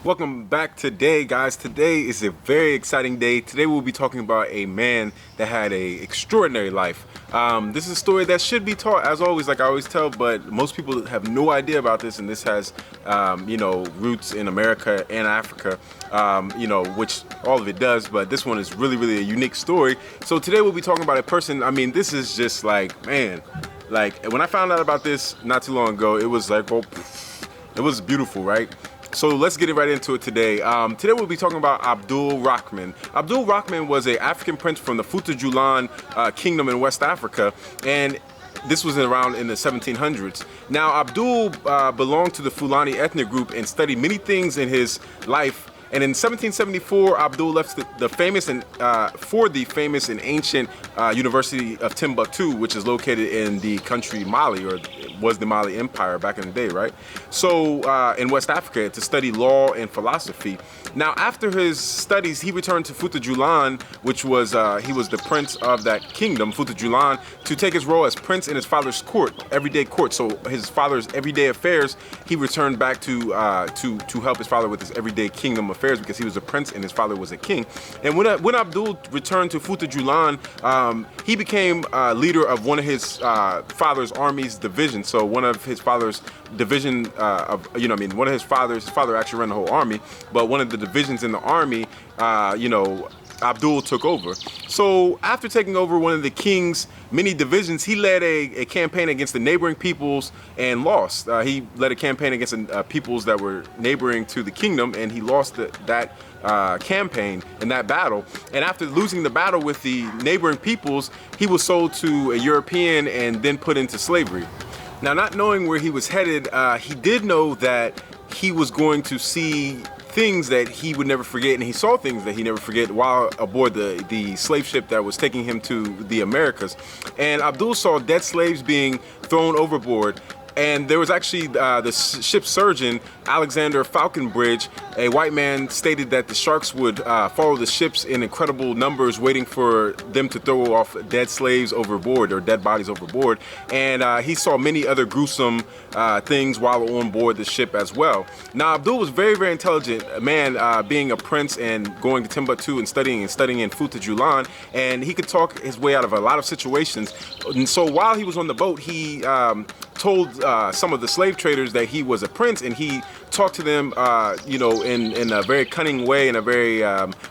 Welcome back today, guys. Today is a very exciting day. Today we'll be talking about a man that had a extraordinary life. This is a story that should be taught, as always, like I always tell, but most people have no idea about this, and this has, roots in America and Africa, which all of it does, but this one is really, really a unique story. So today we'll be talking about a person, this is just like, man, like when I found out about this not too long ago, it was like, well, it was beautiful, right? So let's get right into it today. Today we'll be talking about Abdul Rahman. Abdul Rahman was an African prince from the Fouta Djallon kingdom in West Africa, and this was around in the 1700s. Now Abdul belonged to the Fulani ethnic group and studied many things in his life. And in 1774, Abdul left the famous and ancient University of Timbuktu, which is located in the country Mali, or was the Mali Empire back in the day, right? So in West Africa, to study law and philosophy. Now, after his studies, he returned to Fouta Djallon, which was he was the prince of that kingdom, Fouta Djallon, to take his role as prince in his father's court, everyday court. So his father's everyday affairs, he returned back to help his father with his everyday kingdom affairs, because he was a prince and his father was a king. And when Abdul returned to Fouta Djallon, he became leader of one of his father's army's divisions. So one of his father's division one of his father actually ran the whole army, but one of the divisions in the army, Abdul took over. So after taking over one of the king's many divisions, he led a campaign against the neighboring peoples and lost. He led a campaign against peoples that were neighboring to the kingdom, and he lost that campaign in that battle. And after losing the battle with the neighboring peoples, he was sold to a European and then put into slavery. Now, not knowing where he was headed, he did know that he was going to see things that he would never forget, and he saw things that he never forget while aboard the slave ship that was taking him to the Americas. And Abdul saw dead slaves being thrown overboard. And there was actually the ship's surgeon, Alexander Falconbridge, a white man, stated that the sharks would follow the ships in incredible numbers, waiting for them to throw off dead slaves overboard, or dead bodies overboard. And he saw many other gruesome things while on board the ship as well. Now, Abdul was very, very intelligent man, being a prince and going to Timbuktu and studying in Fouta Djallon, and he could talk his way out of a lot of situations. And so while he was on the boat, he told some of the slave traders that he was a prince, and he talked to them, in a very cunning way, in a very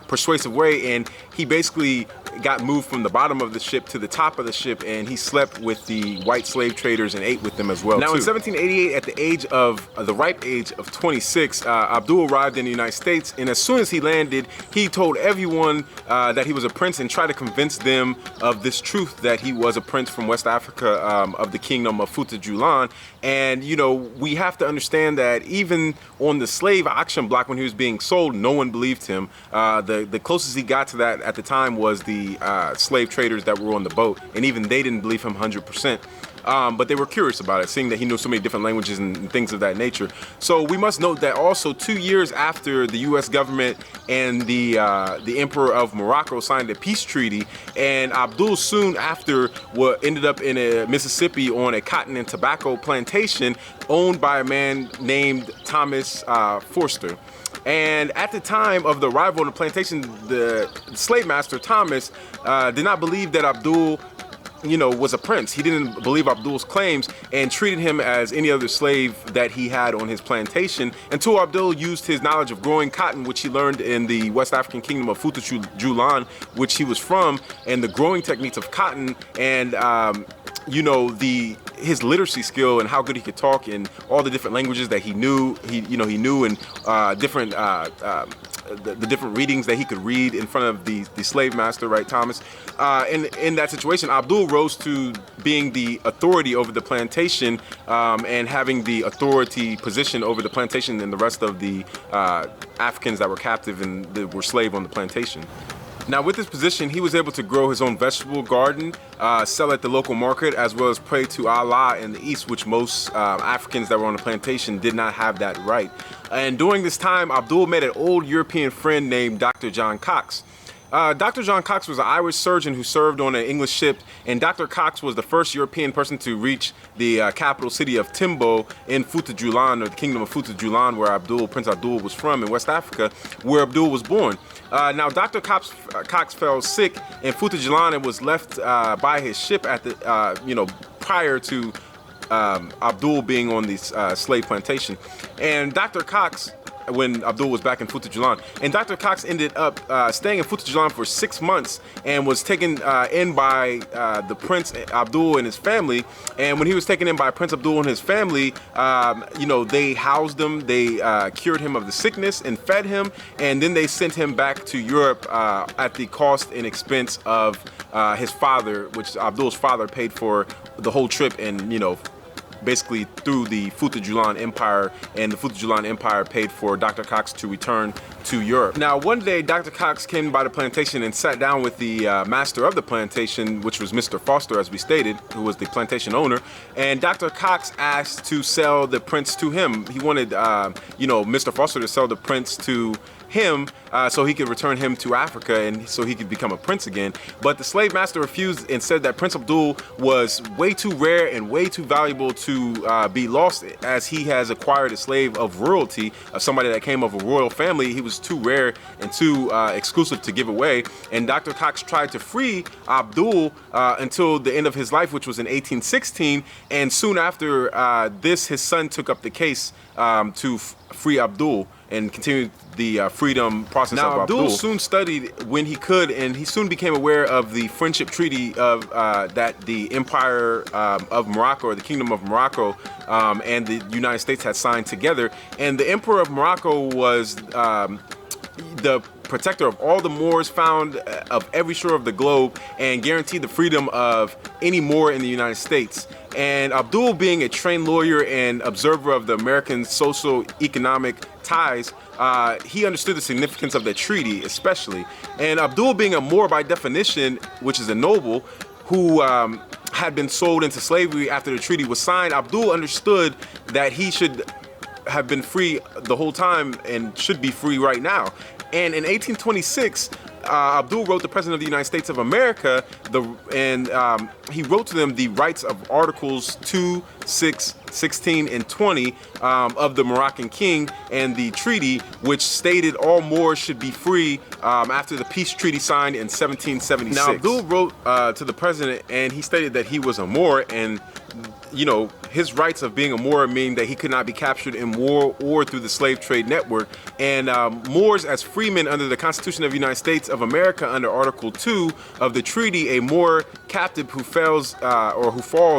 persuasive way, and he basically got moved from the bottom of the ship to the top of the ship, and he slept with the white slave traders and ate with them as well. Now, in 1788, at the ripe age of 26, Abdul arrived in the United States, and as soon as he landed, he told everyone that he was a prince and tried to convince them of this truth, that he was a prince from West Africa, of the kingdom of Fouta Djallon. And we have to understand that even on the slave auction block when he was being sold, no one believed him. The closest he got to that at the time was the slave traders that were on the boat, and even they didn't believe him 100%. But they were curious about it, seeing that he knew so many different languages and things of that nature. So we must note that also 2 years after the U.S. government and the Emperor of Morocco signed a peace treaty, and Abdul soon after ended up in Mississippi on a cotton and tobacco plantation owned by a man named Thomas Forster. And at the time of the arrival on the plantation, the slave master Thomas did not believe that Abdul was a prince. He didn't believe Abdul's claims and treated him as any other slave that he had on his plantation, until Abdul used his knowledge of growing cotton, which he learned in the West African kingdom of Fouta Djallon, which he was from, and the growing techniques of cotton, and his literacy skill and how good he could talk in all the different languages that he knew. He knew, and different the different readings that he could read in front of the slave master, right, Thomas? In that situation, Abdul rose to being the authority over the plantation, and having the authority position over the plantation and the rest of the Africans that were captive and that were slave on the plantation. Now, with this position, he was able to grow his own vegetable garden, sell at the local market, as well as pray to Allah in the East, which most Africans that were on the plantation did not have that right. And during this time, Abdul met an old European friend named Dr. John Cox. Dr. John Cox was an Irish surgeon who served on an English ship, and Dr. Cox was the first European person to reach the capital city of Timbo in Fouta Djallon, or the kingdom of Fouta Djallon, where Prince Abdul was from in West Africa, where Abdul was born. Now, Dr. Cox fell sick in Fouta Djallon and was left by his ship at the, prior to Abdul being on the slave plantation. And Dr. Cox, when Abdul was back in Fouta Djallon, and Dr. Cox ended up staying in Fouta Djallon for 6 months and was taken in by the Prince Abdul and his family. And when he was taken in by Prince Abdul and his family, they housed him, they cured him of the sickness and fed him, and then they sent him back to Europe at the cost and expense of his father, which Abdul's father paid for the whole trip, and basically through the Fouta Djallon Empire, and the Fouta Djallon Empire paid for Dr. Cox to return to Europe. Now, one day, Dr. Cox came by the plantation and sat down with the master of the plantation, which was Mr. Foster, as we stated, who was the plantation owner, and Dr. Cox asked to sell the prince to him. He wanted, Mr. Foster to sell the prince to him so he could return him to Africa and so he could become a prince again. But the slave master refused and said that Prince Abdul was way too rare and way too valuable to be lost, as he has acquired a slave of royalty, somebody that came of a royal family. He was too rare and too exclusive to give away. And Dr. Cox tried to free Abdul until the end of his life, which was in 1816. And soon after this, his son took up the case to free Abdul and continued the freedom process of Abdul. Abdul soon studied when he could, and he soon became aware of the friendship treaty of that the Empire of Morocco, or the Kingdom of Morocco, and the United States had signed together. And the Emperor of Morocco was the protector of all the Moors found of every shore of the globe, and guaranteed the freedom of any Moor in the United States. And Abdul, being a trained lawyer and observer of the American socio-economic ties, he understood the significance of the treaty, especially. And Abdul, being a Moor by definition, which is a noble, who had been sold into slavery after the treaty was signed, Abdul understood that he should have been free the whole time and should be free right now. And in 1826, Abdul wrote the President of the United States of America, he wrote to them the rights of Articles 2, 6, 16, and 20 of the Moroccan king, and the treaty, which stated all Moors should be free after the peace treaty signed in 1776. Now, Abdul wrote to the president, and he stated that he was a Moor, and his rights of being a Moor mean that he could not be captured in war or through the slave trade network. And Moors as freemen under the Constitution of the United States of America under Article 2 of the treaty, a Moor captive who falls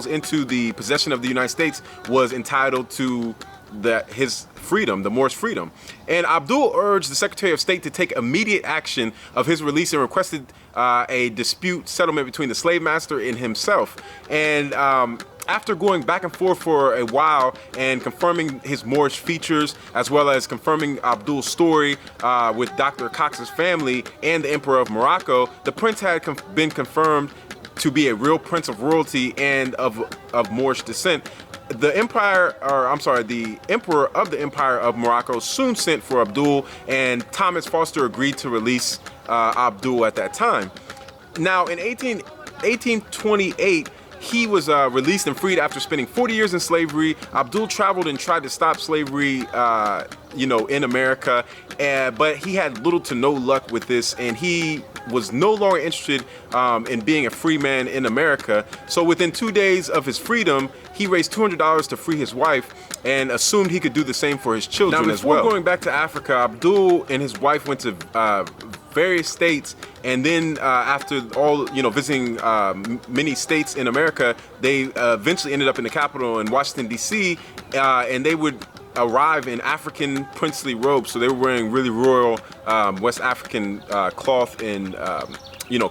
into the possession of the United States was entitled to his freedom, the Moor's freedom. And Abdul urged the Secretary of State to take immediate action of his release and requested a dispute settlement between the slave master and himself. And after going back and forth for a while and confirming his Moorish features, as well as confirming Abdul's story with Dr. Cox's family and the Emperor of Morocco, the prince had been confirmed to be a real prince of royalty and of Moorish descent. The Emperor of the Empire of Morocco soon sent for Abdul, and Thomas Foster agreed to release Abdul at that time. Now, in 1828, he was released and freed after spending 40 years in slavery. Abdul traveled and tried to stop slavery, in America, but he had little to no luck with this, and he was no longer interested in being a free man in America. So within 2 days of his freedom, he raised $200 to free his wife and assumed he could do the same for his children as well. Before going back to Africa, Abdul and his wife went to various states, and then after all, visiting many states in America, they eventually ended up in the capital in Washington, D.C., and they would arrive in African princely robes. So they were wearing really royal West African cloth and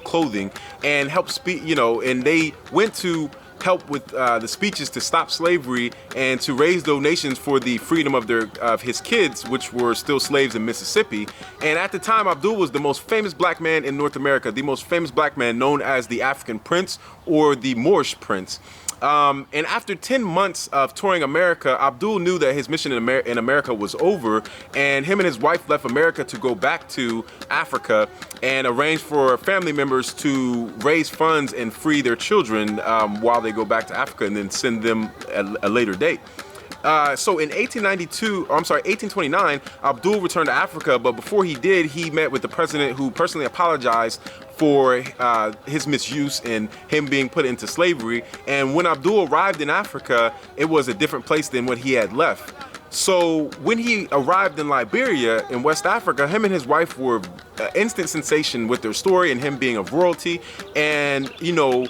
clothing, and helped speak, and they went to help with the speeches to stop slavery and to raise donations for the freedom of his kids, which were still slaves in Mississippi. And at the time, Abdul was the most famous black man in North America, the most famous black man known as the African Prince or the Moorish Prince. And after 10 months of touring America, Abdul knew that his mission in America was over, and him and his wife left America to go back to Africa and arrange for family members to raise funds and free their children while they go back to Africa, and then send them at a later date. So in 1829, Abdul returned to Africa, but before he did, he met with the president, who personally apologized for his misuse and him being put into slavery. And when Abdul arrived in Africa, it was a different place than what he had left. So when he arrived in Liberia in West Africa, him and his wife were instant sensation with their story and him being of royalty. And, you know,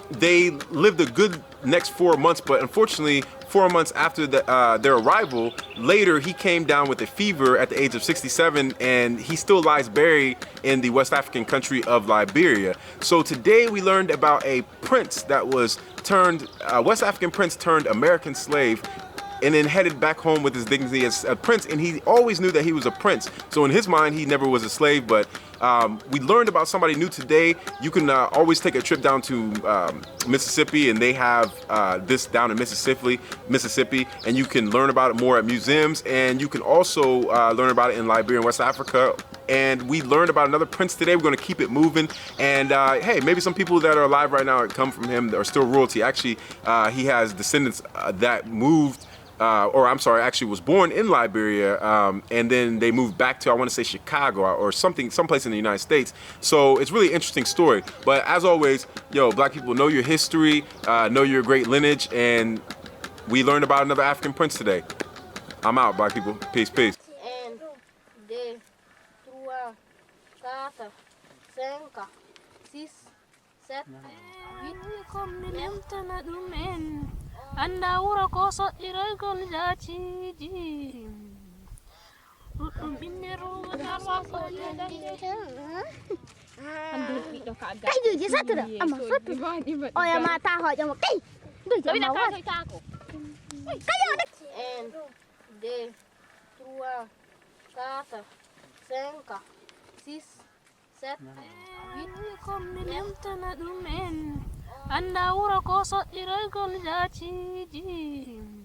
they lived a good next 4 months, but unfortunately 4 months after their arrival, later he came down with a fever at the age of 67, and he still lies buried in the West African country of Liberia. So today we learned about a prince that was turned, West African prince turned American slave, and then headed back home with his dignity as a prince, and he always knew that he was a prince. So in his mind, he never was a slave, but we learned about somebody new today. You can always take a trip down to Mississippi, and they have this down in Mississippi, and you can learn about it more at museums, and you can also learn about it in Liberia and West Africa. And we learned about another prince today. We're going to keep it moving. And hey, maybe some people that are alive right now come from him are still royalty. Actually, he has descendants that moved, or I'm sorry, actually was born in Liberia, and then they moved back to, I want to say, Chicago or someplace in the United States. So it's really interesting story. But as always, yo, black people, know your history, know your great lineage, and we learned about another African prince today. I'm out, black people. Peace, peace. Anda ura koso iragol jaci jim. Binero darwa ko cái gì vậy satu dah? Ama satu. Oh ya mata ho jangan kai. Duh jangan mau. Kayo dah. En de trua kata senka sis set wini kom ni lemtana dumen. Anda ura koso iragol jaci jim.